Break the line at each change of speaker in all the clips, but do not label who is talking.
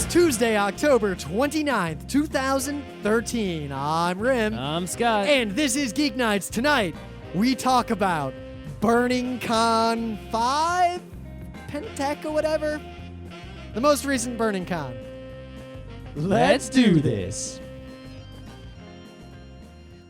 It's Tuesday, October 29th, 2013. I'm Rim.
I'm Scott.
And this is Geeknights. Tonight, we talk about Burning Con 5? Pentec or whatever? The most recent Burning Con.
Let's do this.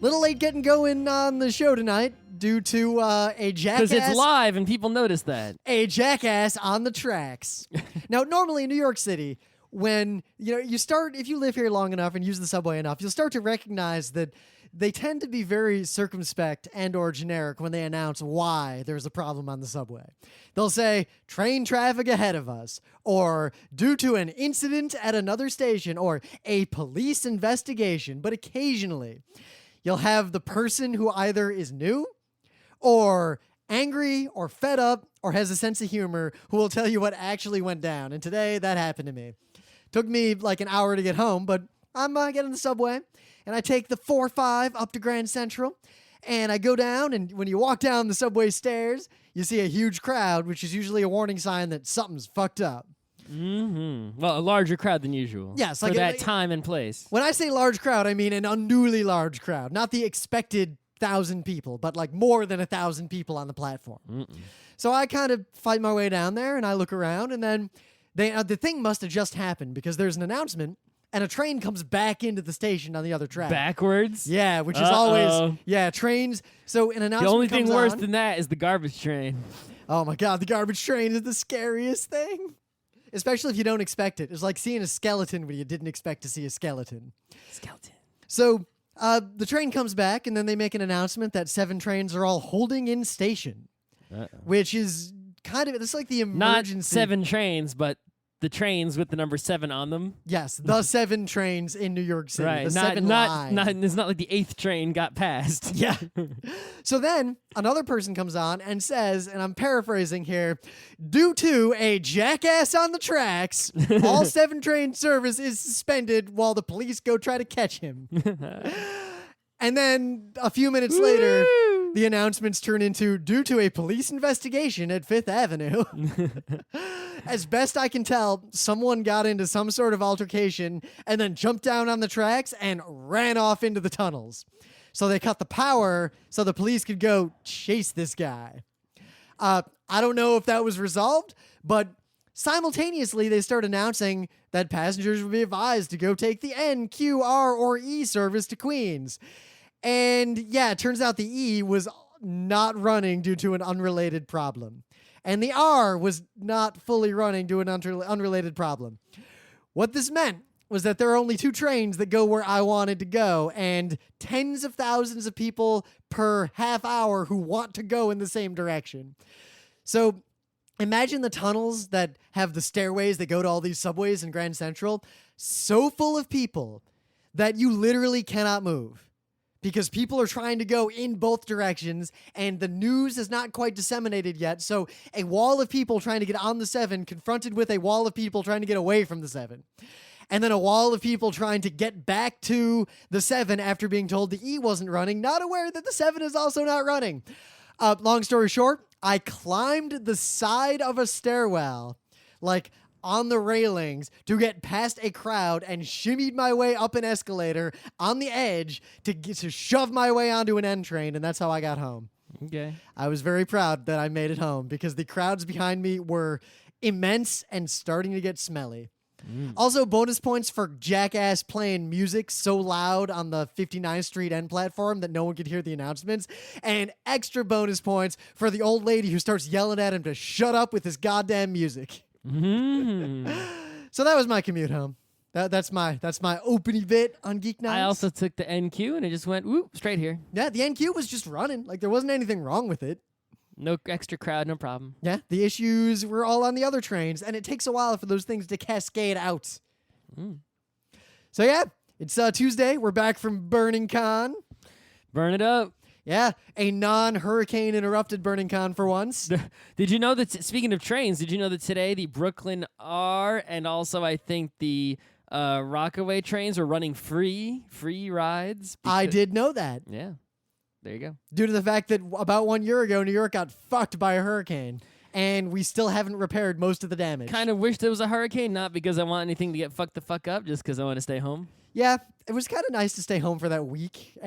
Little late getting going on the show tonight due to a jackass.
Because it's live and people notice that.
A jackass on the tracks. Now, normally in New York City, when you start, if you live here long enough and use the subway enough, you'll start to recognize that they tend to be very circumspect and or generic when they announce why there's a problem on the subway. They'll say, train traffic ahead of us, or due to an incident at another station, or a police investigation. But occasionally, you'll have the person who either is new or angry or fed up or has a sense of humor who will tell you what actually went down. And today, that happened to me. Took me like an hour to get home, but I'm getting the subway, and I take the 4-5 up to Grand Central, and I go down, and when you walk down the subway stairs, you see a huge crowd, which is usually a warning sign that something's fucked up.
Mm-hmm. Well, a larger crowd than usual.
Yes,
for
like
that time and place.
When I say large crowd, I mean an unduly large crowd, not the expected 1,000 people, but like more than 1,000 people on the platform.
Mm-mm.
So I kind of fight my way down there, and I look around, and then the thing must have just happened because there's an announcement, and a train comes back into the station on the other track.
Backwards?
Yeah, which is always, trains. So an announcement
The only thing
comes
worse
on.
than that is the garbage train.
Oh my God, the garbage train is the scariest thing. Especially if you don't expect it. It's like seeing a skeleton when you didn't expect to see a skeleton.
Skeleton.
So the train comes back, and then they make an announcement that 7 trains are all holding in station, which is kind of, it's like the emergency.
Not 7 trains, but the trains with the number 7 on them.
Yes, the 7 trains in New York City.
Right.
The 7 line.
It's not like the 8th train got passed.
Yeah. So then another person comes on and says, and I'm paraphrasing here, due to a jackass on the tracks, all 7 train service is suspended while the police go try to catch him. And then a few minutes later, the announcements turn into, due to a police investigation at 5th Avenue. As best I can tell, someone got into some sort of altercation and then jumped down on the tracks and ran off into the tunnels. So they cut the power so the police could go chase this guy. I don't know if that was resolved, but simultaneously they start announcing that passengers will be advised to go take the N, Q, R, or E service to Queens. And yeah, it turns out the E was not running due to an unrelated problem. And the R was not fully running due to an unrelated problem. What this meant was that there are only 2 trains that go where I wanted to go, and tens of thousands of people per half hour who want to go in the same direction. So imagine the tunnels that have the stairways that go to all these subways in Grand Central, so full of people that you literally cannot move. Because people are trying to go in both directions, and the news is not quite disseminated yet. So a wall of people trying to get on the 7 confronted with a wall of people trying to get away from the 7. And then a wall of people trying to get back to the 7 after being told the E wasn't running, not aware that the 7 is also not running. Long story short, I climbed the side of a stairwell, like on the railings, to get past a crowd and shimmied my way up an escalator on the edge to shove my way onto an N train, and that's how I got home.
Okay.
I was very proud that I made it home because the crowds behind me were immense and starting to get smelly. Also, bonus points for jackass playing music so loud on the 59th Street N platform that no one could hear the announcements, and extra bonus points for the old lady who starts yelling at him to shut up with his goddamn music. So that was my commute home. That's my opening bit on Geeknights.
I also took the NQ and it just went whoop straight here.
Yeah, the NQ was just running. Like there wasn't anything wrong with it.
No extra crowd, no problem.
Yeah, the issues were all on the other trains, and it takes a while for those things to cascade out. So yeah, it's Tuesday. We're back from Burning Con.
Burn it up.
Yeah, a non-hurricane interrupted Burning Con for once.
Did you know that, speaking of trains, did you know that today the Brooklyn R and also I think the Rockaway trains are running free rides?
I did know that.
Yeah. There you go.
Due to the fact that about 1 year ago, New York got fucked by a hurricane. and we still haven't repaired most of the damage.
Kind of wish there was a hurricane, not because I want anything to get fucked the fuck up, just because I want to stay home.
Yeah, it was kind of nice to stay home for that week.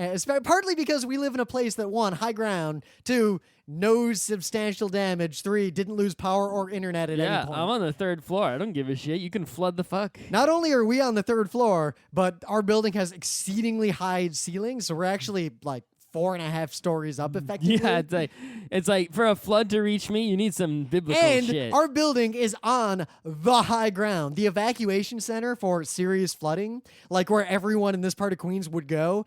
Partly because we live in a place that, 1, high ground, 2, no substantial damage, 3, didn't lose power or internet at any point.
I'm on the 3rd floor. I don't give a shit. You can flood the fuck.
Not only are we on the 3rd floor, but our building has exceedingly high ceilings, so we're actually like 4.5 stories up effectively.
Yeah, it's like for a flood to reach me, you need some biblical
and
shit.
Our building is on the high ground. The evacuation center for serious flooding, like where everyone in this part of Queens would go,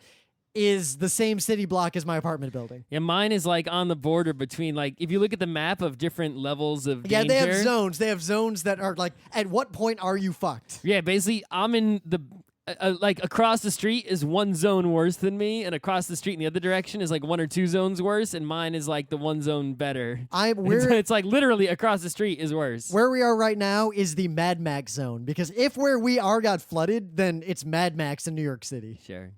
is the same city block as my apartment building.
Yeah, mine is like on the border between, like, if you look at the map of different levels of danger.
Yeah, they have zones. They have zones that are like, at what point are you fucked?
Yeah, basically, I'm in the... like across the street is one zone worse than me, and across the street in the other direction is like 1 or 2 zones worse, and mine is like the one zone better. It's like literally across the street is worse.
Where we are right now is the Mad Max zone, because if where we are got flooded, then it's Mad Max in New York City.
Sure.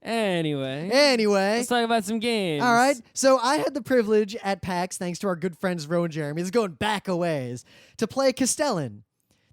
Anyway, let's talk about some games.
All right. So I had the privilege at PAX, thanks to our good friends Ro and Jeremy, this is going back a ways, to play Castellan.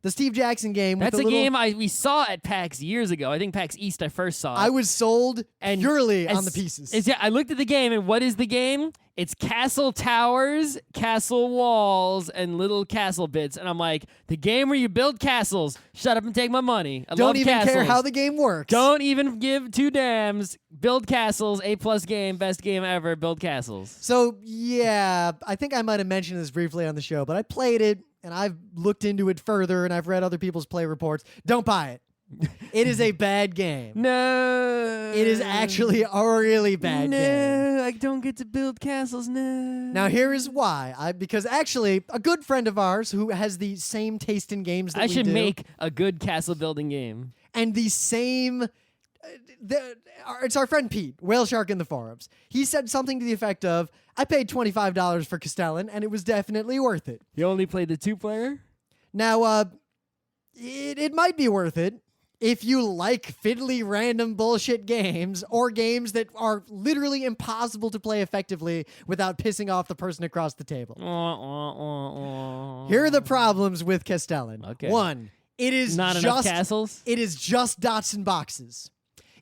The Steve Jackson game.
That's a game we saw at PAX years ago. I think PAX East I first saw it.
I was sold purely on the pieces.
I looked at the game, and what is the game? It's castle towers, castle walls, and little castle bits. And I'm like, the game where you build castles. Shut up and take my money. I
Don't
love
even
castles.
care how the game works.
Don't even give 2 dams. Build castles. A+ game. Best game ever. Build castles.
So, yeah, I think I might have mentioned this briefly on the show, but I played it, and I've looked into it further, and I've read other people's play reports. Don't buy it. It is a bad game.
No.
It is actually a really bad game.
No, I don't get to build castles, no.
Now, here is why. Because actually, a good friend of ours who has the same taste in games that
I should
do,
make a good castle building game.
and the same... it's our friend Pete, Whale Shark in the forums. He said something to the effect of, I paid $25 for Castellan, and it was definitely worth it.
You only played the 2-player?
Now, it might be worth it if you like fiddly random bullshit games or games that are literally impossible to play effectively without pissing off the person across the table. Here are the problems with Castellan.
Okay.
1, it is
not enough castles?
It is just dots and boxes.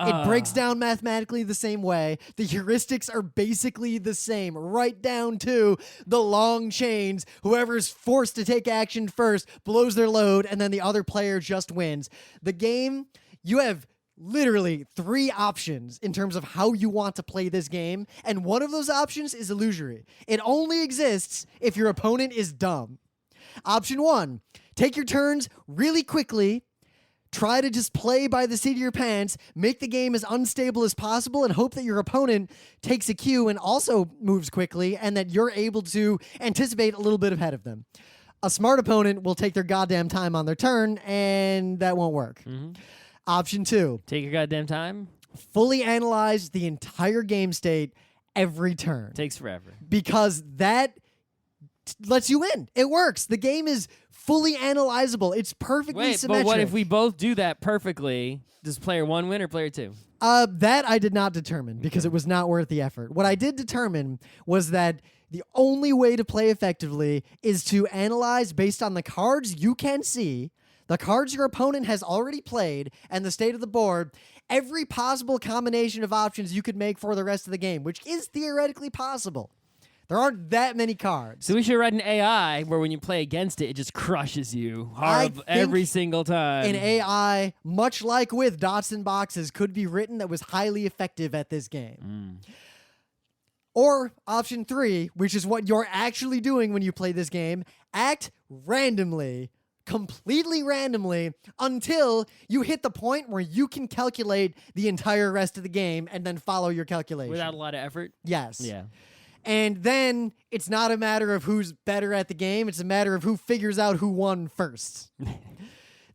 It breaks down mathematically the same way. The heuristics are basically the same, right down to the long chains. Whoever's forced to take action first blows their load, and then the other player just wins. The game, you have literally 3 options in terms of how you want to play this game, and one of those options is illusory. It only exists if your opponent is dumb. Option 1, take your turns really quickly. Try to just play by the seat of your pants, make the game as unstable as possible, and hope that your opponent takes a cue and also moves quickly, and that you're able to anticipate a little bit ahead of them. A smart opponent will take their goddamn time on their turn, and that won't work.
Mm-hmm.
Option 2.
Take your goddamn time?
Fully analyze the entire game state every turn.
Takes forever.
Because that lets you win. It works. The game is fully analyzable. It's perfectly symmetric.
But what if we both do that perfectly? Does player 1 win or player 2?
That I did not determine because it was not worth the effort. What I did determine was that the only way to play effectively is to analyze based on the cards you can see, the cards your opponent has already played, and the state of the board, every possible combination of options you could make for the rest of the game, which is theoretically possible. There aren't that many cards.
So we should write an AI where when you play against it, it just crushes you hard every single time.
An AI, much like with dots and boxes, could be written that was highly effective at this game. Or option 3, which is what you're actually doing when you play this game, act randomly, completely randomly, until you hit the point where you can calculate the entire rest of the game and then follow your calculation.
Without a lot of effort?
Yes.
Yeah.
And then it's not a matter of who's better at the game. It's a matter of who figures out who won first.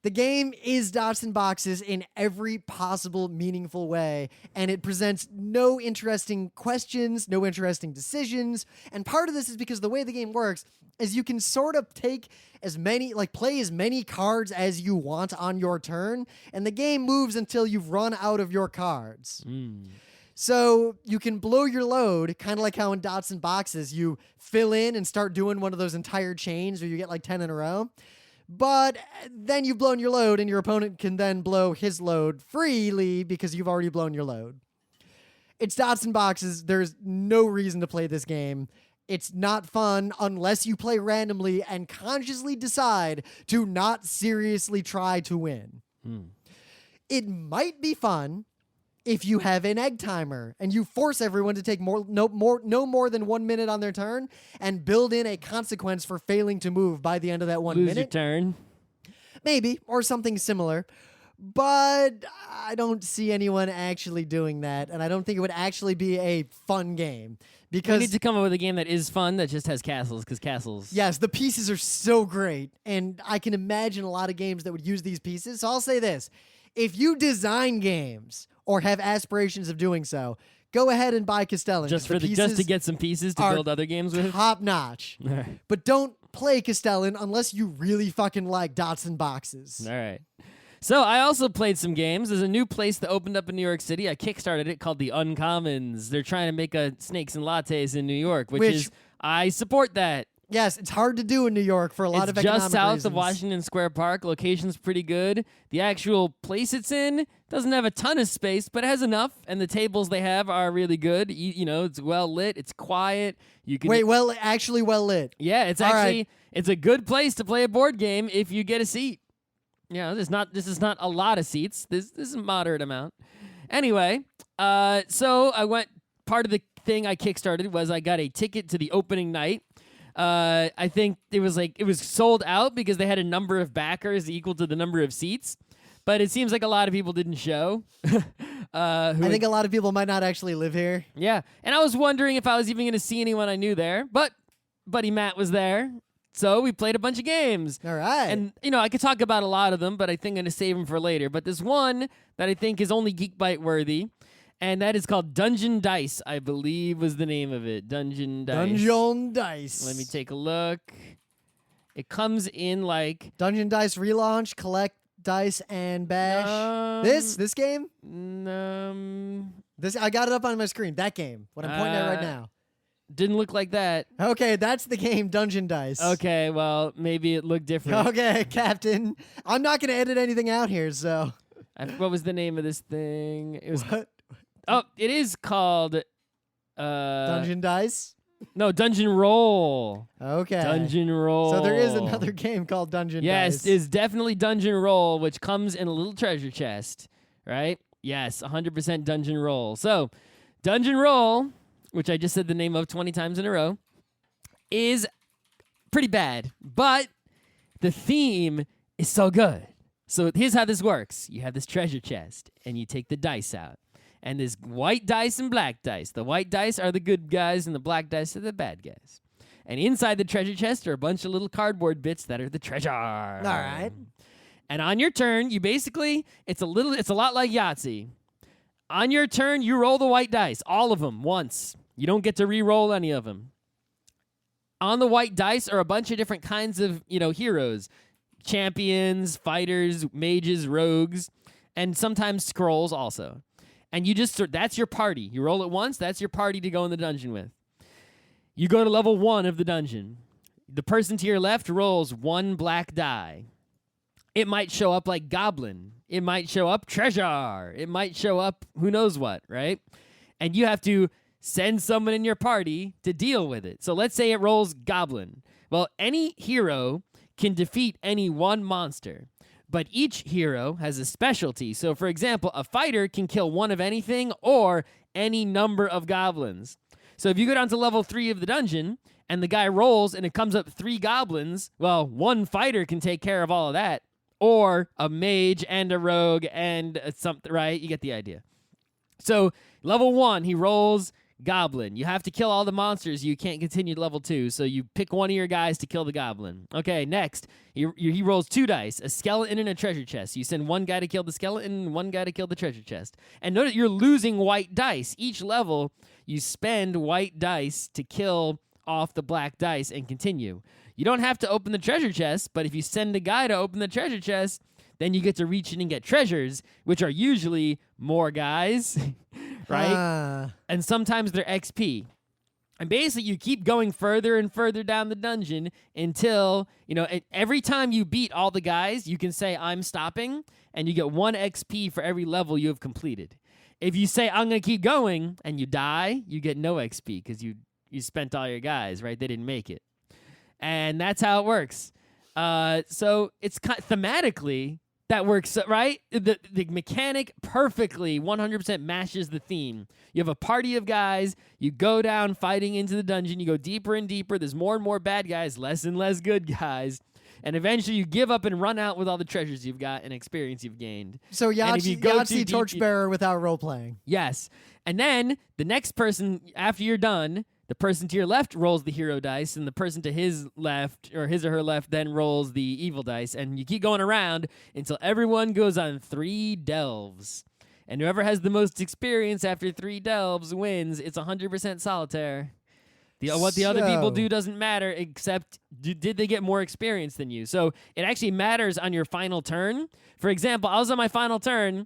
The game is dots and boxes in every possible meaningful way, and it presents no interesting questions, no interesting decisions. And part of this is because the way the game works is you can sort of take as many, play as many cards as you want on your turn, and the game moves until you've run out of your cards. So you can blow your load, kind of like how in Dots and Boxes, you fill in and start doing one of those entire chains where you get like 10 in a row. But then you've blown your load, and your opponent can then blow his load freely because you've already blown your load. It's Dots and Boxes. There's no reason to play this game. It's not fun unless you play randomly and consciously decide to not seriously try to win. It might be fun if you have an egg timer and you force everyone to take no more than 1 minute on their turn and build in a consequence for failing to move by the end of that 1 minute.
Lose your turn.
Maybe, or something similar. But I don't see anyone actually doing that, and I don't think it would actually be a fun game. Because
we need to come up with a game that is fun that just has castles, because castles...
Yes, the pieces are so great, and I can imagine a lot of games that would use these pieces. So I'll say this. If you design games or have aspirations of doing so, go ahead and buy Castellan.
Just to get some pieces to build other games with?
Top notch. But don't play Castellan unless you really fucking like Dots and Boxes.
All right. So I also played some games. There's a new place that opened up in New York City. I kickstarted it called the Uncommons. They're trying to make a Snakes and Lattes in New York, which is, I support that.
Yes, it's hard to do in New York for a lot of economic reasons.
It's just south of Washington Square Park. Location's pretty good. The actual place it's in doesn't have a ton of space, but it has enough, and the tables they have are really good. You know, it's well lit. It's quiet. You can
actually well lit.
Yeah, it's it's a good place to play a board game if you get a seat. Yeah, this is not a lot of seats. This is a moderate amount. Anyway, so I went. Part of the thing I kickstarted was I got a ticket to the opening night. I think it was sold out because they had a number of backers equal to the number of seats. But it seems like a lot of people didn't show.
I think a lot of people might not actually live here.
Yeah, and I was wondering if I was even going to see anyone I knew there. But Buddy Matt was there. So we played a bunch of games.
All right.
And, I could talk about a lot of them, but I think I'm going to save them for later. But there's one that I think is only Geekbite worthy, and that is called Dungeon Dice, I believe was the name of it. Dungeon Dice.
Dungeon Dice.
Let me take a look. It comes in like...
Dungeon Dice relaunch, collect dice, and bash. This game? I got it up on my screen. That game. What I'm pointing at right now.
Didn't look like that.
Okay, that's the game, Dungeon Dice.
Okay, well, maybe it looked different.
Okay, Captain. I'm not going to edit anything out here, so...
What was the name of this thing? It was...
What?
Oh, it is called...
Dungeon Dice?
No, Dungeon Roll.
Okay.
Dungeon Roll.
So there is another game called Dungeon Dice.
Yes, it's definitely Dungeon Roll, which comes in a little treasure chest, right? Yes, 100% Dungeon Roll. So, Dungeon Roll... which I just said the name of 20 times in a row, is pretty bad. But the theme is so good. So here's how this works. You have this treasure chest, and you take the dice out. And there's white dice and black dice. The white dice are the good guys, and the black dice are the bad guys. And inside the treasure chest are a bunch of little cardboard bits that are the treasure. All
right.
And on your turn, you basically, it's a lot like Yahtzee. On your turn, you roll the white dice, all of them, once. You don't get to re-roll any of them. On the white dice are a bunch of different kinds of, heroes. Champions, fighters, mages, rogues, and sometimes scrolls also. And that's your party. You roll it once, that's your party to go in the dungeon with. You go to level 1 of the dungeon. The person to your left rolls 1 black die. It might show up like Goblin. It might show up Treasure. It might show up who knows what, right? And you have to send someone in your party to deal with it. So let's say it rolls Goblin. Well, any hero can defeat any one monster, but each hero has a specialty. So, for example, a fighter can kill one of anything or any number of goblins. So if you go down to level 3 of the dungeon and the guy rolls and it comes up 3 goblins, well, one fighter can take care of all of that. Or a mage and a rogue and something, right? You get the idea. So level 1, he rolls Goblin. You have to kill all the monsters. You can't continue to level 2, so you pick one of your guys to kill the Goblin. Okay, next, he rolls 2 dice, a skeleton and a treasure chest. You send one guy to kill the skeleton and one guy to kill the treasure chest. And note that you're losing white dice. Each level, you spend white dice to kill off the black dice and continue. You don't have to open the treasure chest, but if you send a guy to open the treasure chest, then you get to reach in and get treasures, which are usually more guys right? And sometimes they're XP. And basically, you keep going further and further down the dungeon until, every time you beat all the guys, you can say, I'm stopping, and you get 1 XP for every level you have completed. If you say, I'm going to keep going, and you die, you get no XP because you spent all your guys, right? They didn't make it. And that's how it works. So it's thematically, that works, right? The mechanic perfectly 100% matches the theme. You have a party of guys. You go down fighting into the dungeon. You go deeper and deeper. There's more and more bad guys, less and less good guys. And eventually you give up and run out with all the treasures you've got and experience you've gained.
So Yahtzee Torchbearer without role-playing.
Yes. And then the next person, after you're done, the person to your left rolls the hero dice, and the person to his left, or his or her left, then rolls the evil dice. And you keep going around until everyone goes on 3 delves. And whoever has the most experience after 3 delves wins. It's 100% solitaire. What the other people do doesn't matter, except did they get more experience than you. So it actually matters on your final turn. For example, I was on my final turn,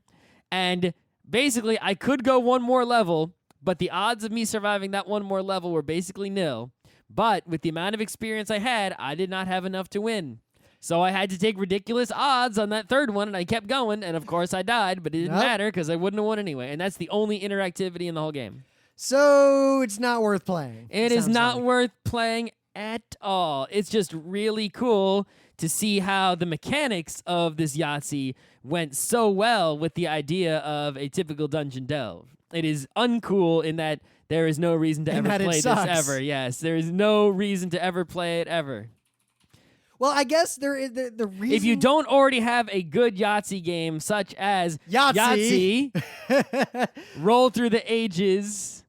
and basically I could go 1 more level, but the odds of me surviving that 1 more level were basically nil. But with the amount of experience I had, I did not have enough to win. So I had to take ridiculous odds on that 3rd one, and I kept going, and of course I died, but it didn't matter because I wouldn't have won anyway. And that's the only interactivity in the whole game.
So it's not worth playing.
It is not worth playing at all. It's just really cool to see how the mechanics of this Yahtzee went so well with the idea of a typical dungeon delve. It is uncool in that there is no reason to ever play this ever. Yes, there is no reason to ever play it ever.
Well, I guess there is the reason.
If you don't already have a good Yahtzee game, such as Yahtzee Roll Through the Ages,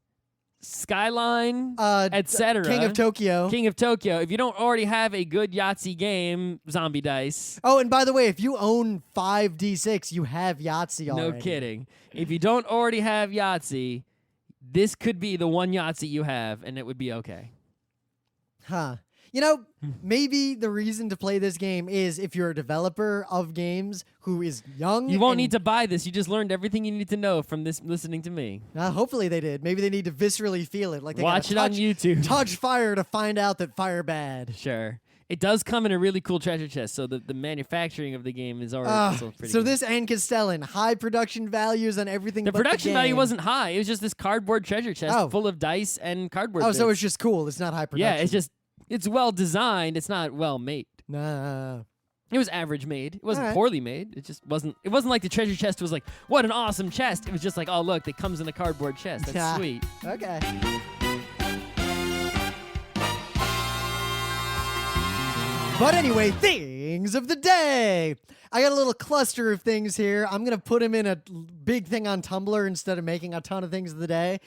Skyline, etc.
King of Tokyo.
If you don't already have a good Yahtzee game, Zombie Dice.
Oh, and by the way, if you own 5d6, you have Yahtzee already.
No kidding. If you don't already have Yahtzee, this could be the one Yahtzee you have, and it would be okay.
Huh. Maybe the reason to play this game is if you're a developer of games who is young.
You won't need to buy this. You just learned everything you need to know from this listening to me.
Hopefully they did. Maybe they need to viscerally feel it. Like they
watch it on YouTube.
Touch fire to find out that fire bad.
Sure. It does come in a really cool treasure chest, so the manufacturing of the game is already pretty
so
good.
This and Castellan, high production values on everything.
The
but
production
the game.
value wasn't high. It was just this cardboard treasure chest full of dice and cardboard bits.
So it's just cool. It's not high production.
Yeah, it's well designed. It's not well made.
No.
It was average made. It wasn't poorly made. It just wasn't. It wasn't like the treasure chest was like, what an awesome chest. It was just like, oh look, it comes in a cardboard chest. That's sweet.
Okay. But anyway, things of the day. I got a little cluster of things here. I'm going to put them in a big thing on Tumblr instead of making a ton of things of the day.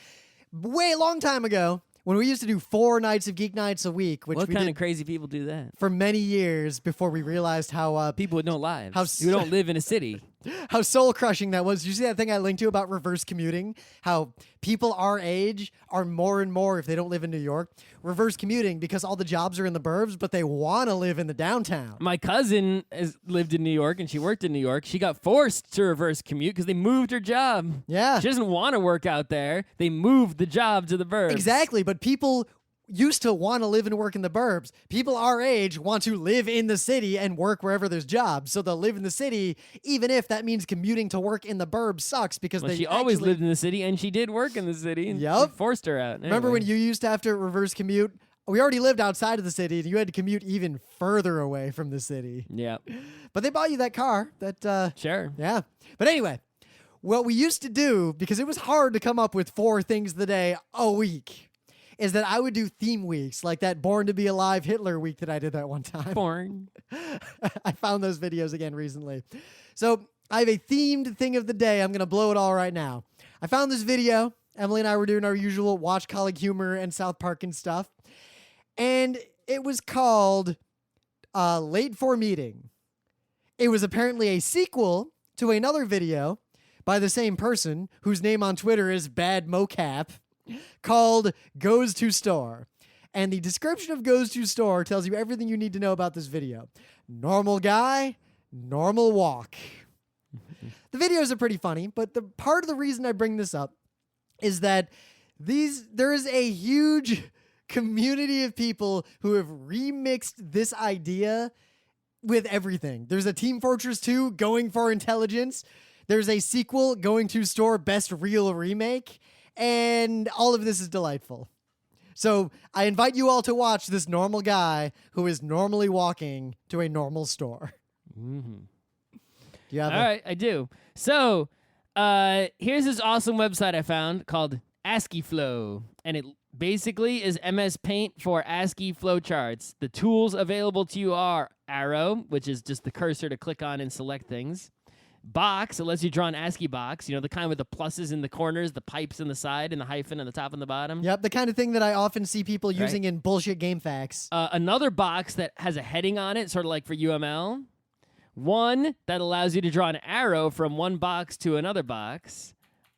Way long time ago, when we used to do 4 nights of Geeknights a week, which
what
we
kind
did
of crazy people do that?
For many years before we realized how
people with no lives, who don't live in a city.
How soul-crushing that was. Did you see that thing I linked to about reverse commuting? How people our age are more and more, if they don't live in New York, reverse commuting because all the jobs are in the burbs, but they want to live in the downtown.
My cousin lived in New York, and she worked in New York. She got forced to reverse commute because they moved her job.
Yeah.
She doesn't want to work out there. They moved the job to the burbs.
Exactly, but people used to want to live and work in the burbs. People our age want to live in the city and work wherever there's jobs. So they'll live in the city, even if that means commuting to work in the burbs sucks because
she always lived in the city, and she did work in the city, and it forced her out. Anyway.
Remember when you used to have to reverse commute? We already lived outside of the city, and you had to commute even further away from the city.
Yeah.
But they bought you that car.
Sure.
Yeah. But anyway, what we used to do, because it was hard to come up with 4 things of the day a week, is that I would do theme weeks, like that Born to Be Alive Hitler week that I did that one time.
Born.
I found those videos again recently. So I have a themed thing of the day. I'm going to blow it all right now. I found this video. Emily and I were doing our usual watch Colleague Humor and South Park and stuff. And it was called Late for Meeting. It was apparently a sequel to another video by the same person whose name on Twitter is Bad Mocap, called Goes to Store. And the description of Goes to Store tells you everything you need to know about this video. Normal guy, normal walk. The videos are pretty funny, but the part of the reason I bring this up is that there is a huge community of people who have remixed this idea with everything. There's a Team Fortress 2 going for intelligence. There's a sequel going to store best real remake. And all of this is delightful. So I invite you all to watch this normal guy who is normally walking to a normal store.
Mm-hmm.
Do you have
all right, I do. So here's this awesome website I found called ASCII Flow. And it basically is MS Paint for ASCII flowcharts. The tools available to you are Arrow, which is just the cursor to click on and select things. Box, it lets you draw an ASCII box, the kind with the pluses in the corners, the pipes in the side, and the hyphen on the top and the bottom.
Yep, the kind of thing that I often see people using in bullshit game facts.
Another box that has a heading on it, sort of like for UML. One that allows you to draw an arrow from one box to another box.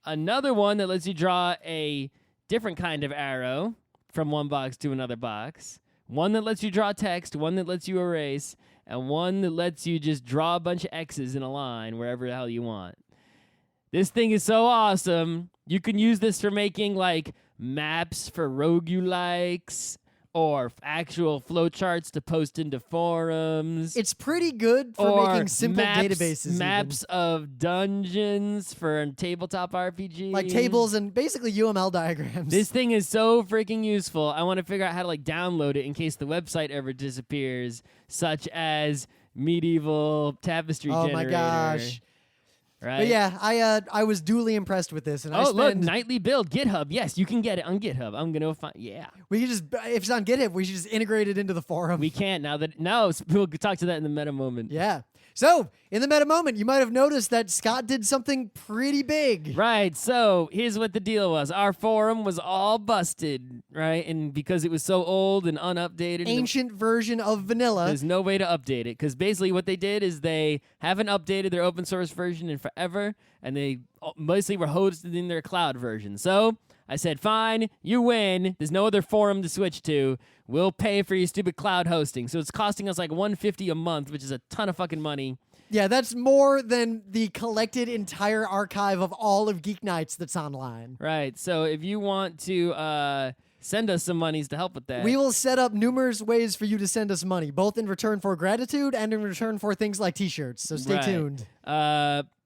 Another one that lets you draw a different kind of arrow from one box to another box. One that lets you draw text, one that lets you erase, and one that lets you just draw a bunch of X's in a line wherever the hell you want. This thing is so awesome. You can use this for making like maps for roguelikes or actual flowcharts to post into forums.
It's pretty good for making simple databases.
Maps of dungeons for tabletop RPG.
Like tables and basically UML diagrams.
This thing is so freaking useful. I want to figure out how to like download it in case the website ever disappears, such as medieval tapestry generator.
Oh my gosh.
Right?
But yeah, I was duly impressed with this. And
look, nightly build, GitHub. Yes, you can get it on GitHub. I'm going to find,
We could just, if it's on GitHub, we should just integrate it into the forum.
We can't now that, no, we'll talk to that in the meta moment.
Yeah. So, in the meta moment, you might have noticed that Scott did something pretty big.
Right. So, here's what the deal was. Our forum was all busted, right? And because it was so old and unupdated.
Ancient version of vanilla.
There's no way to update it. Because basically what they did is they haven't updated their open source version in forever. And they mostly were hosted in their cloud version. So, I said, fine, you win. There's no other forum to switch to. We'll pay for your stupid cloud hosting. So it's costing us like $150 a month, which is a ton of fucking money.
Yeah, that's more than the collected entire archive of all of Geeknights that's online.
Right. So if you want to send us some monies to help with that.
We will set up numerous ways for you to send us money, both in return for gratitude and in return for things like t-shirts. So stay tuned.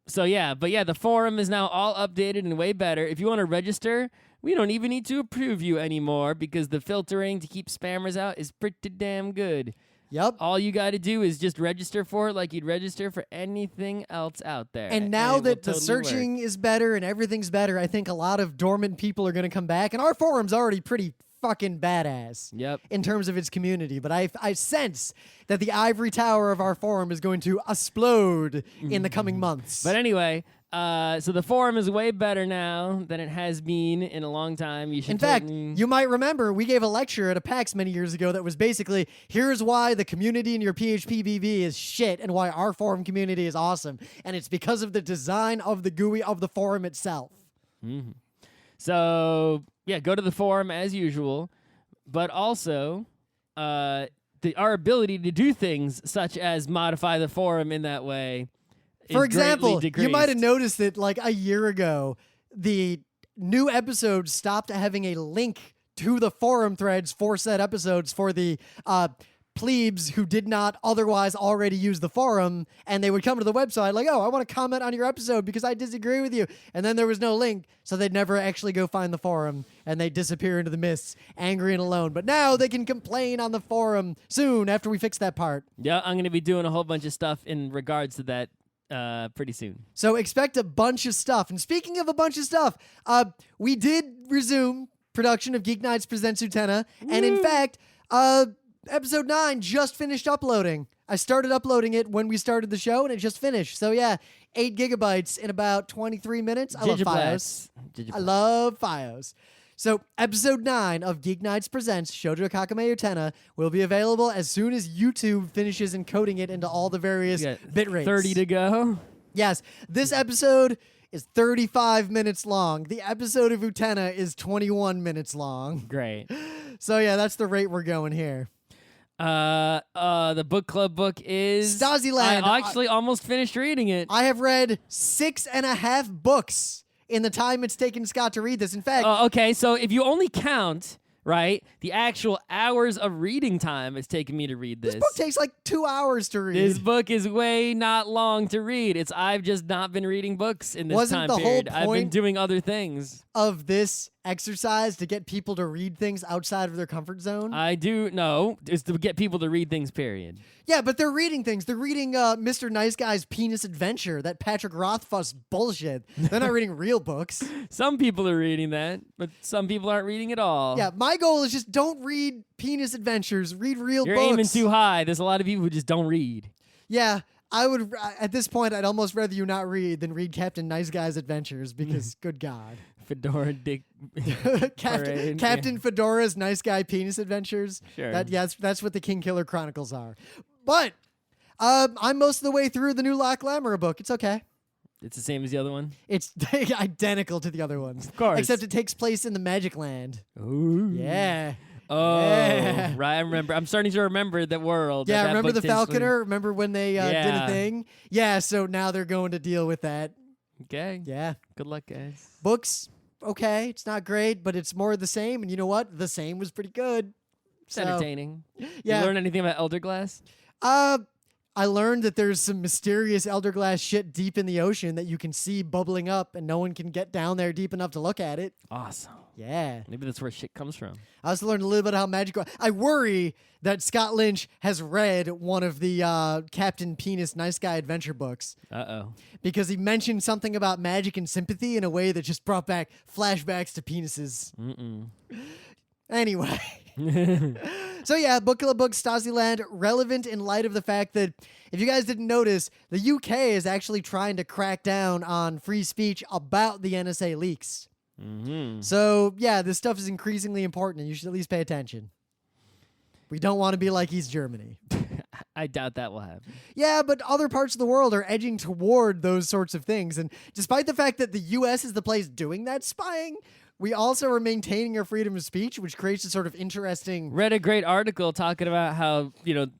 So yeah, but yeah, the forum is now all updated and way better. If you want to register, we don't even need to approve you anymore because the filtering to keep spammers out is pretty damn good.
Yep.
All you got to do is just register for it like you'd register for anything else out there.
And now that the
totally
searching is better and everything's better, I think a lot of dormant people are going to come back. And our forum's already pretty fucking badass in terms of its community. But I sense that the ivory tower of our forum is going to explode in the coming months.
But anyway, so the forum is way better now than it has been in a long time. You should
in fact, you might remember we gave a lecture at a PAX many years ago that was basically, here's why the community in your PHP BB is shit and why our forum community is awesome. And it's because of the design of the GUI of the forum itself.
Mm-hmm. So, yeah, go to the forum as usual, but also our ability to do things such as modify the forum in that way.
For example, you might have noticed that like a year ago, the new episodes stopped having a link to the forum threads for said episodes for the plebes who did not otherwise already use the forum, and they would come to the website like, oh, I want to comment on your episode because I disagree with you. And then there was no link, so they'd never actually go find the forum, and they'd disappear into the mists, angry and alone. But now they can complain on the forum soon after we fix that part.
Yeah, I'm going to be doing a whole bunch of stuff in regards to that pretty soon.
So expect a bunch of stuff. And speaking of a bunch of stuff, we did resume production of Geeknights Presents Utena, and in fact, Episode 9 just finished uploading. I started uploading it when we started the show, and it just finished. So yeah, 8 gigabytes in about 23 minutes. I love FiOS. I love FiOS. So episode 9 of Geeknights Presents Shoujo Kakame Utena will be available as soon as YouTube finishes encoding it into all the various bit rates.
30 to go?
Yes. This episode is 35 minutes long. The episode of Utena is 21 minutes long.
Great.
So yeah, that's the rate we're going here.
The book club book is
Stasiland.
I actually almost finished reading it.
I have read 6.5 books in the time it's taken Scott to read this. In fact,
okay, so if you only count, right, the actual hours of reading time it's taken me to read this.
This book takes like 2 hours to read.
This book is way not long to read. I've just not been reading books in this
Wasn't
time
the
period.
whole
I've been
point
doing other things.
of this exercise to get people to read things outside of their comfort zone?
I do know is to get people to read things. Period.
Yeah, but they're reading things. They're reading Mr. Nice Guy's Penis Adventure, that Patrick Rothfuss bullshit. They're not reading real books.
Some people are reading that, but some people aren't reading at all.
Yeah, my goal is just don't read penis adventures. Read real
You're
books.
aiming too high. There's a lot of people who just don't read.
Yeah, I would. At this point, I'd almost rather you not read than read Captain Nice Guy's Adventures because, good God.
Fedora Dick.
Captain Fedora's Nice Guy Penis Adventures.
Sure.
That's what the King Killer Chronicles are. But I'm most of the way through the new Loch Lamora book. It's okay.
It's the same as the other one?
It's identical to the other ones.
Of course.
Except it takes place in the Magic Land.
Ooh.
Yeah.
Oh,
Yeah.
right. I remember. I'm starting to remember that world.
Yeah,
that
remember
book
the
takes place-
Falconer? Remember when they did a
Yeah.
thing? Yeah, so now they're going to deal with that.
Okay.
Yeah.
Good luck, guys.
Books, okay. It's not great, but it's more of the same. And you know what? The same was pretty good.
It's entertaining.
Yeah.
You learn anything about Elderglass?
I learned that there's some mysterious Elderglass shit deep in the ocean that you can see bubbling up, and no one can get down there deep enough to look at it.
Awesome.
Yeah.
Maybe that's where shit comes from.
I also learned a little bit how magic. I worry that Scott Lynch has read one of the Captain Penis Nice Guy adventure books
Uh-oh.
because he mentioned something about magic and sympathy in a way that just brought back flashbacks to penises.
Mm-mm.
Anyway. So yeah, Book Club Book Stasiland, relevant in light of the fact that, if you guys didn't notice, the UK is actually trying to crack down on free speech about the NSA leaks.
Mm-hmm.
So yeah, this stuff is increasingly important, and you should at least pay attention. We don't want to be like East Germany.
I doubt that will happen.
Yeah, but other parts of the world are edging toward those sorts of things, and despite the fact that the US is the place doing that spying, we also are maintaining our freedom of speech, which creates a sort of interesting...
Read a great article talking about how,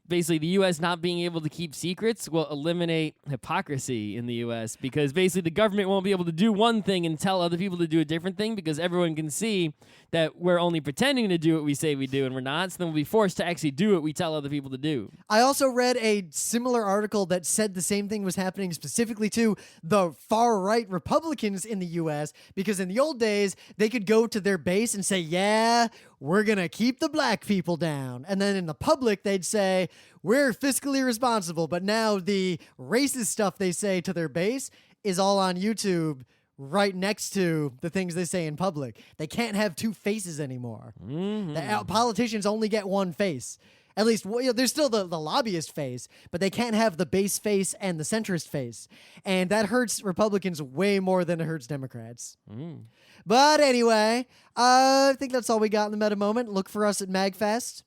basically the U.S. not being able to keep secrets will eliminate hypocrisy in the U.S. because basically the government won't be able to do one thing and tell other people to do a different thing because everyone can see that we're only pretending to do what we say we do and we're not, so then we'll be forced to actually do what we tell other people to do.
I also read a similar article that said the same thing was happening specifically to the far-right Republicans in the U.S. because in the old days, they could go to their base and say, yeah, we're going to keep the black people down. And then in the public, they'd say, we're fiscally responsible. But now the racist stuff they say to their base is all on YouTube right next to the things they say in public. They can't have two faces anymore.
Mm-hmm.
The politicians only get one face. At least, there's still the lobbyist face, but they can't have the base face and the centrist face. And that hurts Republicans way more than it hurts Democrats.
Mm.
But anyway, I think that's all we got in the meta moment. Look for us at MagFest.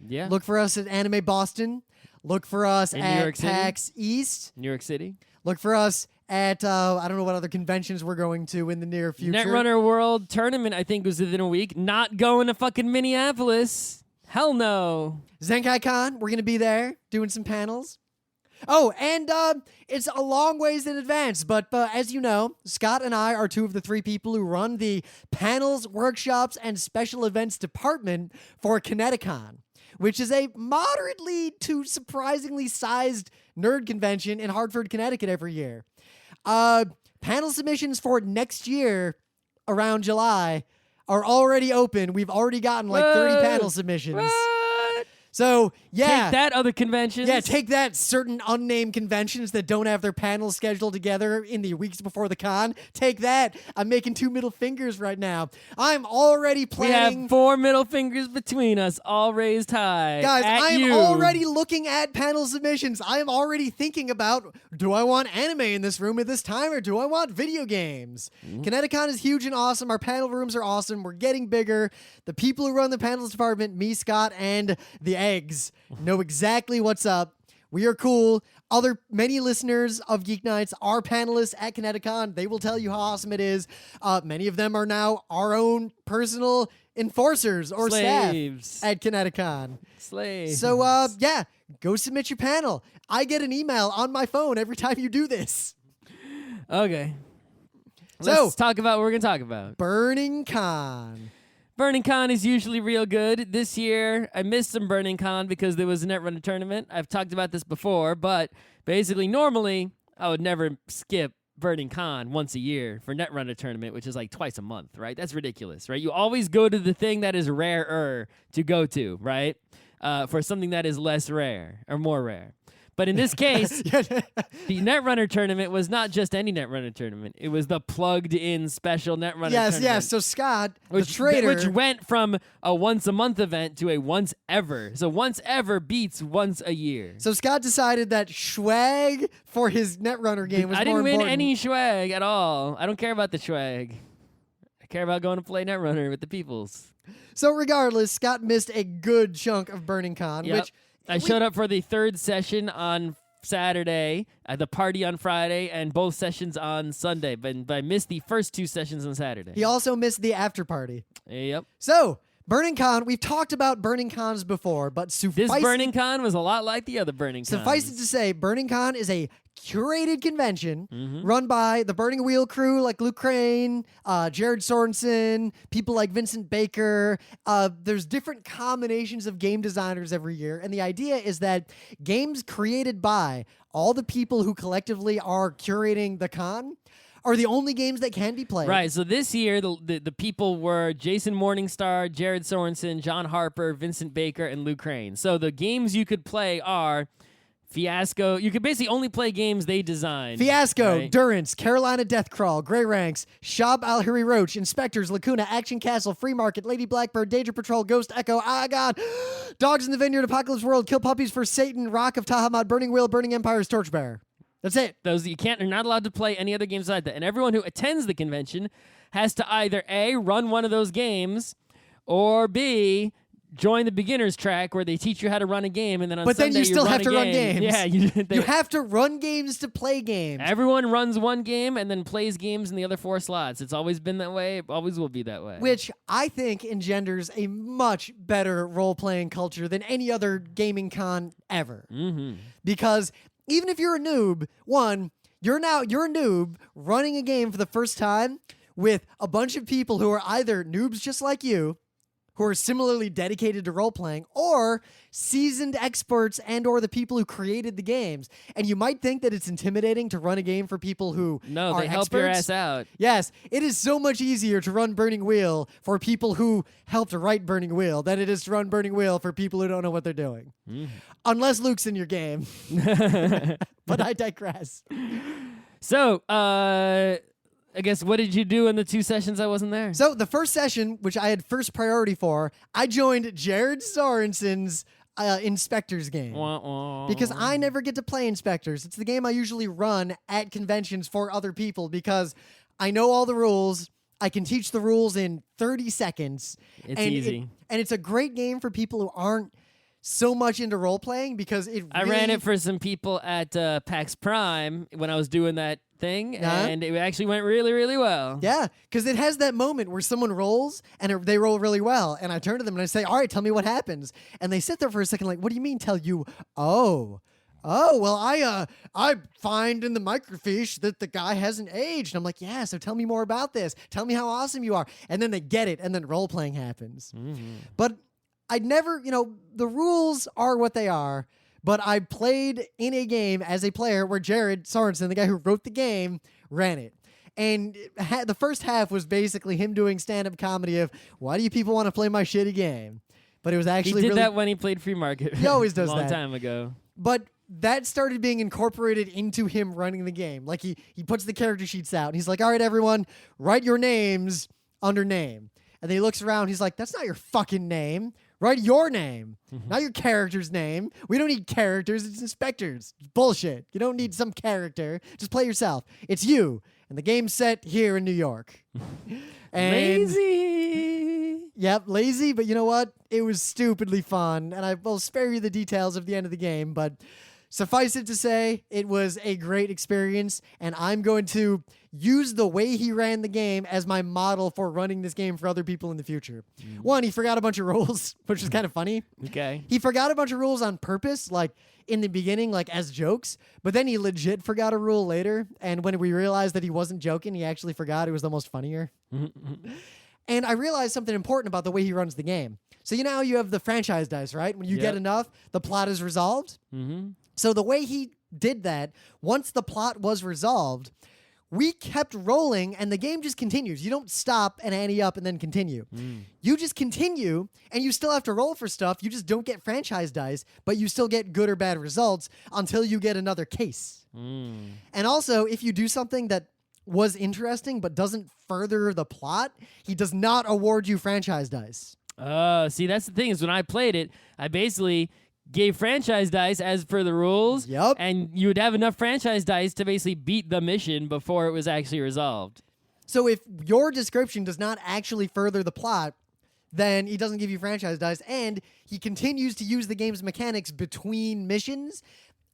Yeah.
Look for us at Anime Boston. Look for us
In New
at
York City?
PAX East.
New York City.
Look for us at, I don't know what other conventions we're going to in the near future.
Netrunner World Tournament, I think, was within a week. Not going to fucking Minneapolis. Hell no.
ZenkaiCon, we're going to be there doing some panels. Oh, and it's a long ways in advance, but as you know, Scott and I are two of the three people who run the panels, workshops, and special events department for Kineticon, which is a moderately to surprisingly sized nerd convention in Hartford, Connecticut every year. Panel submissions for next year around July are already open. We've already gotten like 30 panel submissions.
What?
So, yeah.
Take that, other conventions.
Yeah, take that, certain unnamed conventions that don't have their panels scheduled together in the weeks before the con. Take that. I'm making 2 middle fingers right now. I'm already
We
planning...
have 4 middle fingers between us, all raised high.
Guys,
at
I'm
you.
already looking at panel submissions. I am already thinking about, do I want anime in this room at this time or do I want video games? Kineticon is huge and awesome. Our panel rooms are awesome. We're getting bigger. The people who run the panels department, me, Scott, and the eggs, know exactly what's up. We are cool. Many listeners of Geeknights are panelists at Kineticon. They will tell you how awesome it is. Many of them are now our own personal enforcers or
Slaves.
staff at Kineticon.
Slaves.
So, yeah, go submit your panel. I get an email on my phone every time you do this.
Okay. Let's talk about what we're going to talk about.
Burning Con.
Burning Con is usually real good. This year, I missed some Burning Con because there was a Netrunner tournament. I've talked about this before, but basically, normally, I would never skip Burning Con once a year for Netrunner tournament, which is like twice a month, right? That's ridiculous, right? You always go to the thing that is rarer to go to, right? For something that is less rare or more rare. But in this case, the Netrunner tournament was not just any Netrunner tournament. It was the plugged-in special Netrunner tournament.
Yes. So Scott, the trader...
Which went from a once-a-month event to a once-ever. So once-ever beats once a year.
So Scott decided that swag for his Netrunner game was more important.
I didn't win any swag at all. I don't care about the swag. I care about going to play Netrunner with the peoples.
So regardless, Scott missed a good chunk of Burning Con, which...
I showed up for the third session on Saturday, the party on Friday, and both sessions on Sunday, but I missed the first two sessions on Saturday.
He also missed the after party.
Yep.
So, Burning Con, we've talked about Burning Cons before, but
this Burning Con was a lot like the other Burning Cons.
Suffice it to say, Burning Con is a curated convention run by the Burning Wheel crew like Luke Crane, Jared Sorensen, people like Vincent Baker. There's different combinations of game designers every year, and the idea is that games created by all the people who collectively are curating the con are the only games that can be played.
Right, so this year, the people were Jason Morningstar, Jared Sorensen, John Harper, Vincent Baker, and Luke Crane. So the games you could play are Fiasco. You could basically only play games they designed.
Fiasco,
right?
Durance, Carolina Deathcrawl, Grey Ranks, Shab Al-Hiri Roach, Inspectors, Lacuna, Action Castle, Free Market, Lady Blackbird, Danger Patrol, Ghost Echo, God, Dogs in the Vineyard, Apocalypse World, Kill Puppies for Satan, Rock of Tahamad, Burning Wheel, Burning Empires, Torchbearer. That's it.
You're not allowed to play any other games like that. And everyone who attends the convention has to either A, run one of those games, or B, join the beginner's track where they teach you how to run a game, and then on Sunday
you still have to run games.
Yeah,
you have to run games to play games.
Everyone runs one game and then plays games in the other 4 slots. It's always been that way. It always will be that way.
Which I think engenders a much better role-playing culture than any other gaming con ever. Because even if you're a noob, you're a noob running a game for the first time with a bunch of people who are either noobs just like you, who are similarly dedicated to role-playing, or seasoned experts and or the people who created the games. And you might think that it's intimidating to run a game for people who are
they help
experts.
your ass out.
Yes, it is so much easier to run Burning Wheel for people who helped write Burning Wheel than it is to run Burning Wheel for people who don't know what they're doing. Unless Luke's in your game. But I digress.
So, I guess, what did you do in the 2 sessions I wasn't there?
So the first session, which I had first priority for, I joined Jared Sorensen's Inspectors game. Because I never get to play Inspectors. It's the game I usually run at conventions for other people because I know all the rules. I can teach the rules in 30 seconds.
It's easy.
And it's a great game for people who aren't so much into role-playing because I
ran it for some people at PAX Prime when I was doing that thing, and it actually went really, really well.
Yeah, because it has that moment where someone rolls, and they roll really well, and I turn to them and I say, all right, tell me what happens. And they sit there for a second like, what do you mean tell you? Oh, well, I find in the microfiche that the guy hasn't aged. And I'm like, yeah, so tell me more about this. Tell me how awesome you are. And then they get it, and then role-playing happens. But I'd never, the rules are what they are, but I played in a game as a player where Jared Sorensen, the guy who wrote the game, ran it. And the first half was basically him doing stand-up comedy of, why do you people want to play my shitty game? But it was actually
He did that when he played Free Market.
He always does
that. A long
that.
time ago.
But that started being incorporated into him running the game. Like, he puts the character sheets out, and he's like, all right, everyone, write your names under name. And then he looks around, he's like, that's not your fucking name. Write your name, not your character's name. We don't need characters. It's inspectors. It's bullshit. You don't need some character. Just play yourself. It's you. And the game's set here in New York.
Lazy.
Yep, lazy, but you know what? It was stupidly fun. And I will spare you the details of the end of the game. But Suffice it to say, it was a great experience, and I'm going to use the way he ran the game as my model for running this game for other people in the future. One, he forgot a bunch of rules, which is kind of funny.
Okay.
He forgot a bunch of rules on purpose, like in the beginning, like as jokes, but then he legit forgot a rule later, and when we realized that he wasn't joking, he actually forgot. It was the most funnier. And I realized something important about the way he runs the game. So you know how you have the franchise dice, right? When you get enough, the plot is resolved. So the way he did that, once the plot was resolved, we kept rolling and the game just continues. You don't stop and ante up and then continue. You just continue and you still have to roll for stuff. You just don't get franchise dice, but you still get good or bad results until you get another case. And also, if you do something that was interesting but doesn't further the plot, he does not award you franchise dice.
See, that's the thing is when I played it, I basically gave franchise dice as per the rules.
Yep.
And you would have enough franchise dice to basically beat the mission before it was actually resolved.
So if your description does not actually further the plot, then he doesn't give you franchise dice, and he continues to use the game's mechanics between missions.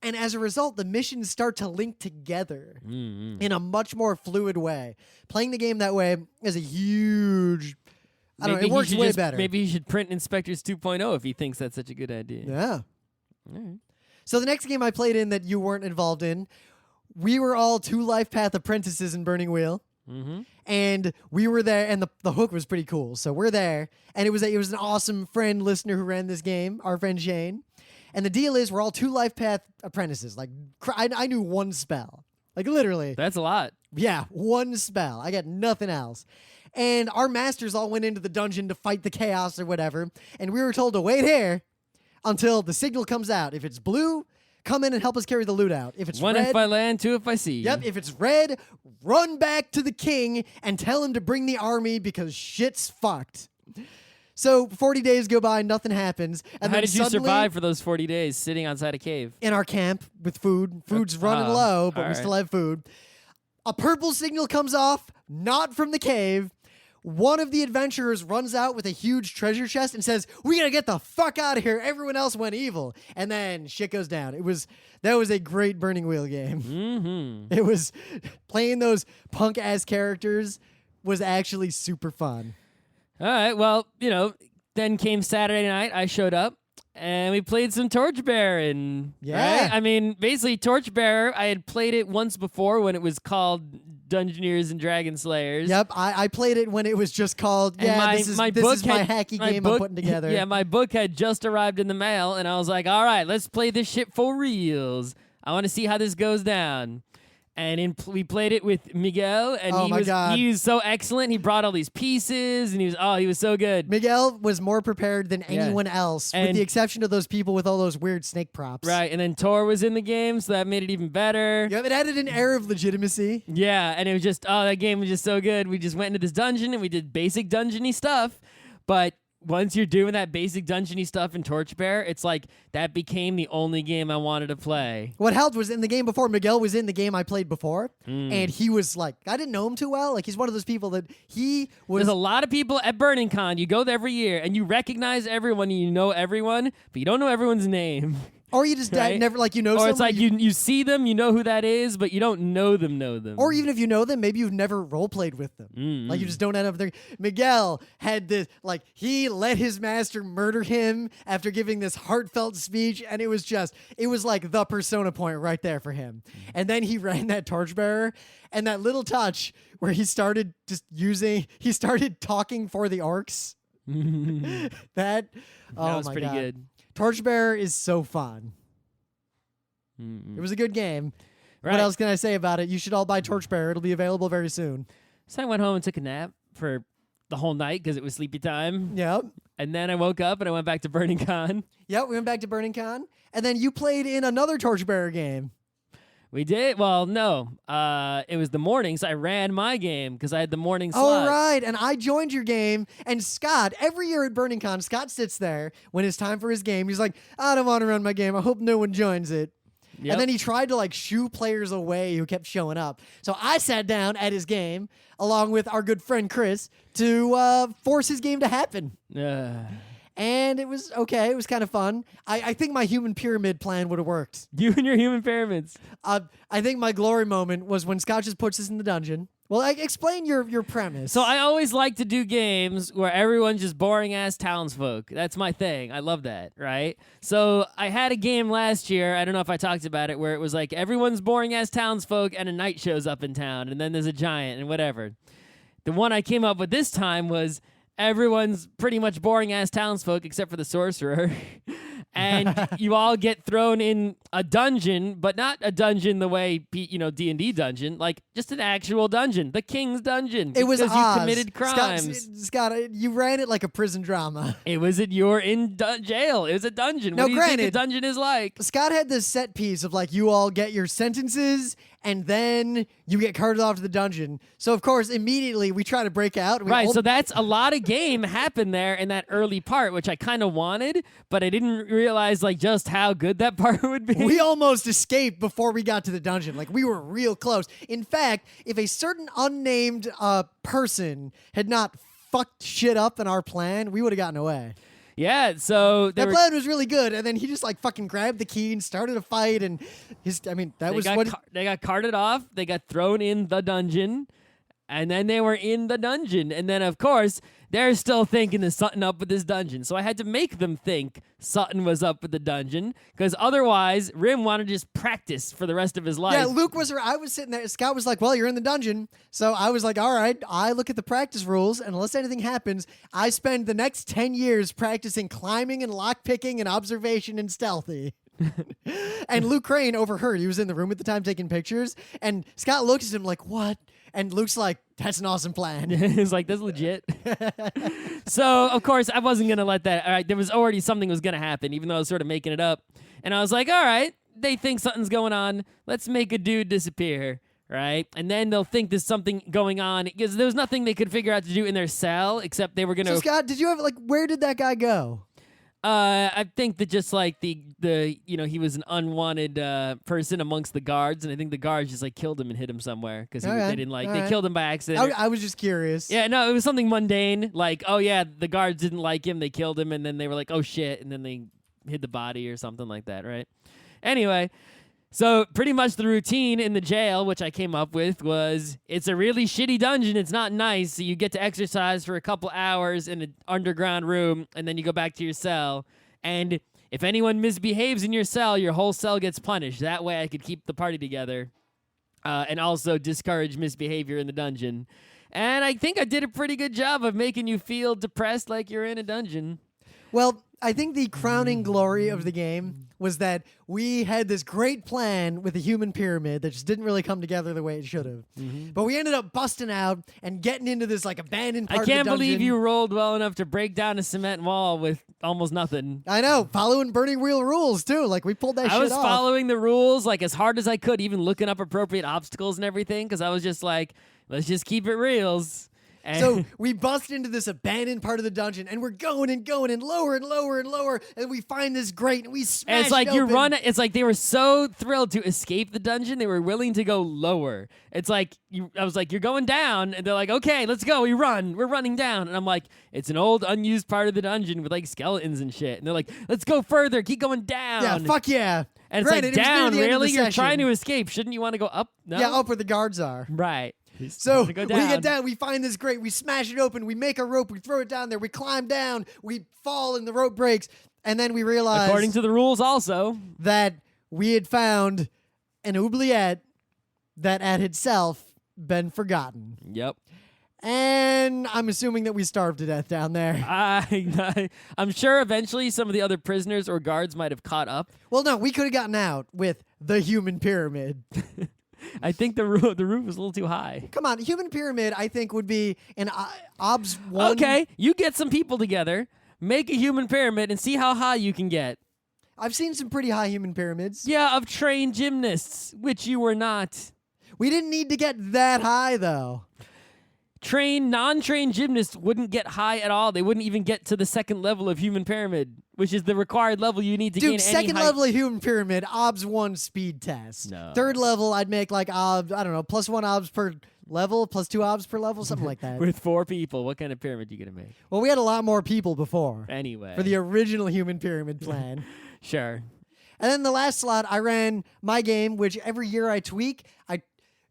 And as a result, the missions start to link together in a much more fluid way. Playing the game that way is a huge... I don't know, it works way better.
Maybe he should print Inspectors 2.0 if he thinks that's such a good idea.
Yeah.
Right.
So the next game I played in that you weren't involved in, we were all 2 Life Path apprentices in Burning Wheel. And we were there, and the hook was pretty cool. So we're there, and it was an awesome friend listener who ran this game, our friend Shane. And the deal is we're all 2 Life Path apprentices. Like, I knew 1 spell. Like, literally.
That's a lot.
Yeah, 1 spell. I got nothing else. And our masters all went into the dungeon to fight the chaos or whatever. And we were told to wait here until the signal comes out. If it's blue, come in and help us carry the loot out. If it's
1
red,
if I land, 2 if I see you.
Yep, if it's red, run back to the king and tell him to bring the army because shit's fucked. So 40 days go by, nothing happens. And
how
then
did you
suddenly,
survive for those 40 days sitting outside a cave?
in our camp with food. Food's running low, but we still have food. A purple signal comes off, not from the cave. One of the adventurers runs out with a huge treasure chest and says, "We gotta get the fuck out of here. Everyone else went evil." And then shit goes down. That was a great Burning Wheel game. It was playing those punk ass characters was actually super fun.
All right, well, then came Saturday night. I showed up, and we played some Torchbearer. And
yeah,
right? I mean, basically, Torchbearer, I had played it once before when it was called Dungeoneers and Dragon Slayers.
Yep, I played it when it was just called, this is my hacky game I'm putting together.
Yeah, my book had just arrived in the mail, and I was like, all right, let's play this shit for reals. I want to see how this goes down. And we played it with Miguel, and he was so excellent. He brought all these pieces, and he was so good.
Miguel was more prepared than anyone else, with the exception of those people with all those weird snake props.
Right, and then Tor was in the game, so that made it even better.
Yep, it added an air of legitimacy.
Yeah, and it was just, that game was just so good. We just went into this dungeon, and we did basic dungeon-y stuff, but once you're doing that basic dungeon-y stuff in Torchbearer, it's like that became the only game I wanted to play.
What helped was in the game before, Miguel was in the game I played before, and he was like, I didn't know him too well. Like, he's one of those people that he was...
There's a lot of people at Burning Con. You go there every year, and you recognize everyone, and you know everyone, but you don't know everyone's name.
Or you just never, like, you know
Or
someone.
it's like you see them, you know who that is, but you don't know them.
Or even if you know them, maybe you've never role-played with them. Like, you just don't end up there. Miguel had this, like, he let his master murder him after giving this heartfelt speech, and it was like the persona point right there for him. And then he ran that Torchbearer, and that little touch where he started talking for the orcs. that
was pretty
God.
good.
Torchbearer is so fun. It was a good game.
Right.
What else can I say about it? You should all buy Torchbearer. It'll be available very soon.
So I went home and took a nap for the whole night because it was sleepy time.
Yep.
And then I woke up and I went back to Burning Con.
Yep, we went back to Burning Con. And then you played in another Torchbearer game.
We did? Well, no. It was the morning, so I ran my game because I had the morning slot.
Oh, right. And I joined your game. And Scott, every year at Burning Con, Scott sits there when it's time for his game. He's like, I don't want to run my game. I hope no one joins it. Yep. And then he tried to shoo players away who kept showing up. So I sat down at his game along with our good friend Chris to force his game to happen. and it was okay. It was kind of fun. I think my human pyramid plan would have worked.
You and your human pyramids.
I think my glory moment was when Scott just puts us in the dungeon. Well, explain your premise.
So I always like to do games where everyone's just boring-ass townsfolk. That's my thing. I love that, right? So I had a game last year, I don't know if I talked about it, where it was like everyone's boring-ass townsfolk and a knight shows up in town, and then there's a giant and whatever. The one I came up with this time was everyone's pretty much boring-ass townsfolk except for the sorcerer. And you all get thrown in a dungeon, but not a dungeon the way D&D dungeon, like just an actual dungeon, the king's dungeon.
It was
because
Oz.
you committed crimes.
Scott, you ran it like a prison drama.
It was you're in jail. It was a dungeon.
Now,
what do you
granted,
think a dungeon is like?
Scott had this set piece of like you all get your sentences and then you get carted off to the dungeon. So of course, immediately we try to break out.
Right, so that's a lot of game happened there in that early part, which I kind of wanted, but I didn't realize like just how good that part would be.
We almost escaped before we got to the dungeon. Like we were real close. In fact, if a certain unnamed person had not fucked shit up in our plan, we would have gotten away.
Yeah, so
that plan was really good, and then he just like fucking grabbed the key and started a fight, and they
got carted off, they got thrown in the dungeon, and then they were in the dungeon, and then of course they're still thinking there's something up with this dungeon. So I had to make them think something was up with the dungeon, because otherwise Rim wanted to just practice for the rest of his life.
Yeah, Luke was. I was sitting there. Scott was like, "Well, you're in the dungeon." So I was like, "All right." I look at the practice rules, and unless anything happens, I spend the next 10 years practicing climbing and lockpicking and observation and stealthy. And Luke Crane overheard. He was in the room at the time taking pictures, and Scott looked at him like, "What?" And Luke's like, "That's an awesome plan."
He's like, "That's legit." So, of course, I wasn't going to let that. All right, there was already something was going to happen, even though I was sort of making it up. And I was like, all right, they think something's going on. Let's make a dude disappear, right? And then they'll think there's something going on, because there was nothing they could figure out to do in their cell, except they were going to...
So, Scott, did you have, like, where did that guy go?
I think that just like the he was an unwanted person amongst the guards, and I think the guards just like killed him and hid him somewhere because they didn't like they killed him by accident.
I was just curious.
Yeah, no, it was something mundane, like, oh yeah, the guards didn't like him, they killed him, and then they were like, oh shit, and then they hid the body or something like that, right? Anyway. So pretty much the routine in the jail, which I came up with, was it's a really shitty dungeon. It's not nice. So you get to exercise for a couple hours in an underground room, and then you go back to your cell. And if anyone misbehaves in your cell, your whole cell gets punished. That way I could keep the party together and also discourage misbehavior in the dungeon. And I think I did a pretty good job of making you feel depressed like you're in a dungeon.
Well, I think the crowning glory of the game was that we had this great plan with a human pyramid that just didn't really come together the way it should have. Mm-hmm. But we ended up busting out and getting into this like abandoned part of the dungeon.
I can't believe you rolled well enough to break down a cement wall with almost nothing.
I know, following Burning Wheel rules too. Like we pulled that shit off.
I was following the rules like as hard as I could, even looking up appropriate obstacles and everything, because I was just like, let's just keep it reals.
So we bust into this abandoned part of the dungeon, and we're going and lower and lower and lower, and we find this grate, and we smash
it's like
it
you
open.
run. It's like they were so thrilled to escape the dungeon, they were willing to go lower. It's like I was like, you're going down, and they're like, okay, let's go. We're running down, and I'm like, it's an old unused part of the dungeon with like skeletons and shit, and they're like, let's go further, keep going down.
Yeah, fuck yeah.
And it's like down, really? You're trying to escape? Shouldn't you want to go up? No?
Yeah, up where the guards are.
Right.
So we get down, we find this grate, we smash it open, we make a rope, we throw it down there, we climb down, we fall and the rope breaks, and then we realize,
according to the rules also,
that we had found an oubliette that had itself been forgotten.
Yep.
And I'm assuming that we starved to death down there.
I'm sure eventually some of the other prisoners or guards might have caught up.
Well, no, we could have gotten out with the human pyramid.
I think the roof was a little too high.
Come on, human pyramid, I think, would be an OBS 1.
Okay, you get some people together, make a human pyramid, and see how high you can get.
I've seen some pretty high human pyramids.
Yeah, of trained gymnasts, which you were not.
We didn't need to get that high, though.
non-trained gymnasts wouldn't get high at all. They wouldn't even get to the second level of human pyramid, which is the required level you need to gain any height.
Dude, second level of human pyramid, obs 1 speed test.
No.
Third level, I'd make like obs, I don't know, +1 obs per level, +2 obs per level, something like that.
With 4 people, what kind of pyramid are you going to make?
Well, we had a lot more people before.
Anyway.
For the original human pyramid plan.
Sure.
And then the last slot, I ran my game, which every year I tweak.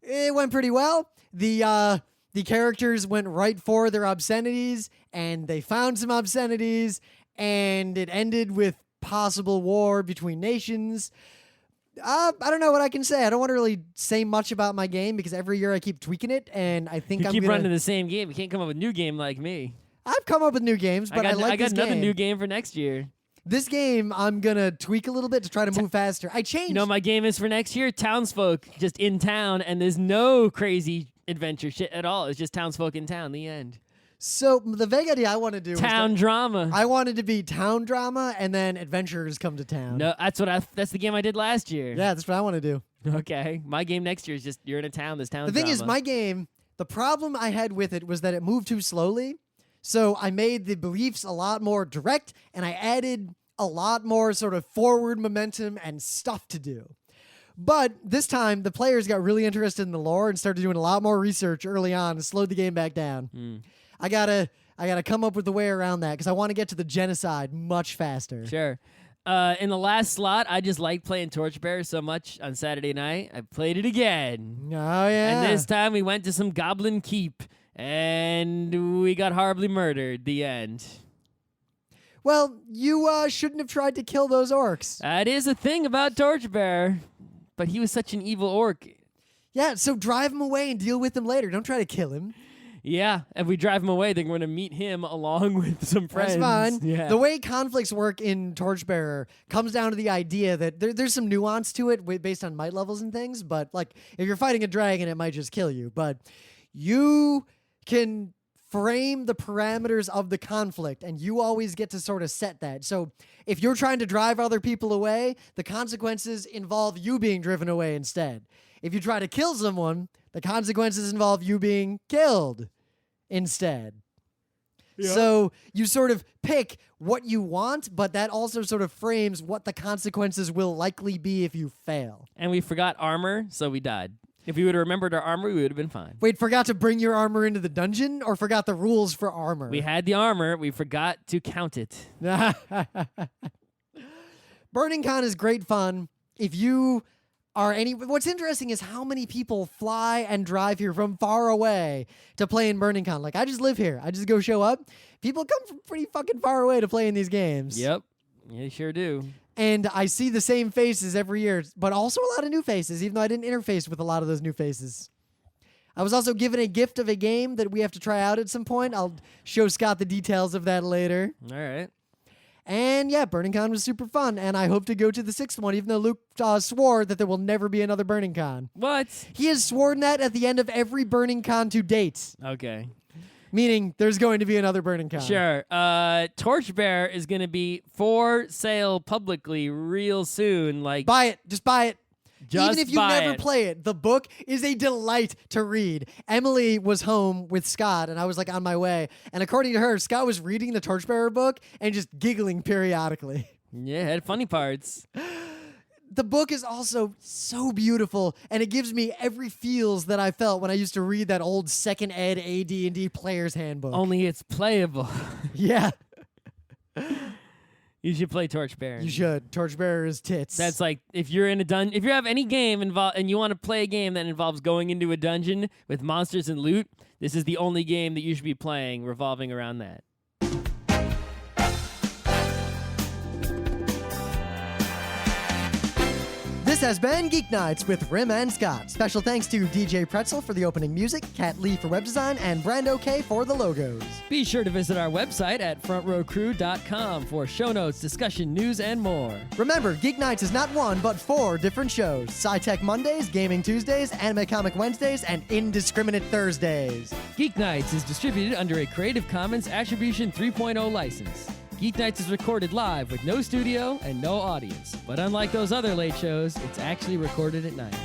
It went pretty well. The characters went right for their obscenities, and they found some obscenities, and it ended with possible war between nations. I don't know what I can say. I don't want to really say much about my game because every year I keep tweaking it, and I think
you
I'm
keep
gonna...
running the same game. You can't come up with a new game like me.
I've come up with new games, but I like this game.
I got another new game for next year.
This game, I'm going to tweak a little bit to try to move faster. I changed.
You know my game is for next year? Townsfolk, just in town, and there's no crazy adventure shit at all. It's just townsfolk in town, the end.
So the vague idea I want to do
town drama.
I wanted to be town drama, and then adventurers come to town.
No, that's the game I did last year.
Yeah, that's what I want to do.
Okay. My game next year is just you're in a town, there's town drama.
The thing is, my game, the problem I had with it was that it moved too slowly. So I made the beliefs a lot more direct, and I added a lot more sort of forward momentum and stuff to do. But this time, the players got really interested in the lore and started doing a lot more research early on and slowed the game back down. I gotta come up with a way around that because I want to get to the genocide much faster.
Sure. In the last slot, I just liked playing Torchbearer so much on Saturday night. I played it again.
Oh, yeah.
And this time we went to some Goblin Keep, and we got horribly murdered. The end.
Well, you shouldn't have tried to kill those orcs.
That is a thing about Torchbearer, but he was such an evil orc.
Yeah, so drive him away and deal with him later. Don't try to kill him.
Yeah, if we drive him away, then we're going to meet him along with some friends.
That's fine.
Yeah.
The way conflicts work in Torchbearer comes down to the idea that there's some nuance to it based on might levels and things, but like if you're fighting a dragon, it might just kill you. But you can frame the parameters of the conflict, and you always get to sort of set that. So if you're trying to drive other people away, the consequences involve you being driven away instead. If you try to kill someone, the consequences involve you being killed instead. Yep. So you sort of pick what you want, but that also sort of frames what the consequences will likely be if you fail.
And we forgot armor, so we died. If we would have remembered our armor, we would have been fine.
Wait, forgot to bring your armor into the dungeon or forgot the rules for armor?
We had the armor. We forgot to count it.
Burning Con is great fun. If you are what's interesting is how many people fly and drive here from far away to play in Burning Con. Like, I just live here. I just go show up. People come from pretty fucking far away to play in these games.
Yep. Yeah, sure do.
And I see the same faces every year, but also a lot of new faces, even though I didn't interface with a lot of those new faces. I was also given a gift of a game that we have to try out at some point. I'll show Scott the details of that later.
All right.
And yeah, Burning Con was super fun, and I hope to go to the 6th one, even though Luke swore that there will never be another Burning Con.
What?
He has sworn that at the end of every Burning Con to date.
Okay.
Meaning there's going to be another Burning Con.
Sure. Torchbearer is going to be for sale publicly real soon. Like,
buy it. Just buy it.
Just
Even if you never play it, the book is a delight to read. Emily was home with Scott, and I was like on my way. And according to her, Scott was reading the Torchbearer book and just giggling periodically.
Yeah, it had funny parts.
The book is also so beautiful, and it gives me every feels that I felt when I used to read that old second ed AD&D player's handbook.
Only it's playable.
Yeah.
You should play Torchbearer.
You should. Torchbearer is tits.
That's like if you're in a if you have any game and you want to play a game that involves going into a dungeon with monsters and loot, this is the only game that you should be playing revolving around that.
This has been Geeknights with Rim and Scott. Special thanks to DJ Pretzel for the opening music, Kat Lee for web design, and Brando K for the logos.
Be sure to visit our website at frontrowcrew.com for show notes, discussion, news, and more.
Remember, Geeknights is not one, but 4 different shows. Sci-Tech Mondays, Gaming Tuesdays, Anime Comic Wednesdays, and Indiscriminate Thursdays.
Geeknights is distributed under a Creative Commons Attribution 3.0 license. Geeknights is recorded live with no studio and no audience. But unlike those other late shows, it's actually recorded at night.